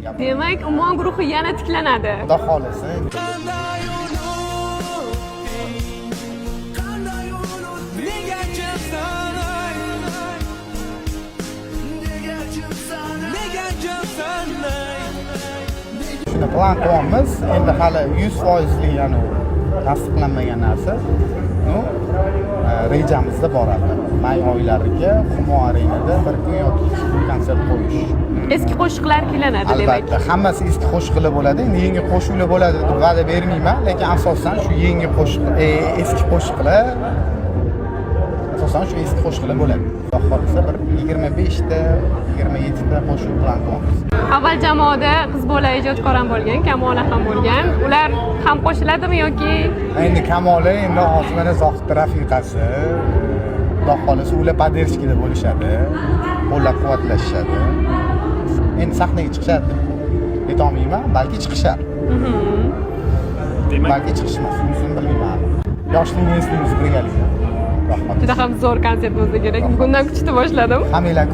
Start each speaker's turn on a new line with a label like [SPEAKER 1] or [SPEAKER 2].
[SPEAKER 1] Demak, Ummon guruhi yana tiklanadi.
[SPEAKER 2] Xudo xolisa. Shuni plan qilyapmiz. Endi hali 100% yani tasdiqlanmagan narsa. Rejamizda boradi. May oylariga Humo Arenada bir kun yoki ikki kun konsert qo'yish.
[SPEAKER 1] Eski qo'shiqlar kuylanadi demak.
[SPEAKER 2] Albatta, hammasi eski qo'shiqlar bo'ladi. Endi yangi qo'shiqlar bo'ladi deb va'da bermayman, lekin asosan shu yangi qo'shiq, eski qo'shiqlar asosan shu eski qo'shiqlar bo'ladi. Xudo xolisa bir 25 ta, 27 ta qo'shiq bilan qo'yamiz.
[SPEAKER 1] Avval jamoada qiz bola ijodkor ham bo'lgan, Kamola ham bo'lgan. Ular ham qo'shiladimi yoki
[SPEAKER 2] Endi Kamola endi Osmona Zohid rafiqasi. Xudo xolisa ular поддержкада bo'lishadi, qo'llab-quvvatlashadi. Endi sahnaga chiqishadi. Aytolmayman, balki chiqishadi. Balki chiqishmas, unisini bilmayman. Yoshligimiz birgalikda.
[SPEAKER 1] juda ham zo'r konsert bo'lsa kerak. Bugundan kutishni boshladim.
[SPEAKER 2] Hammalar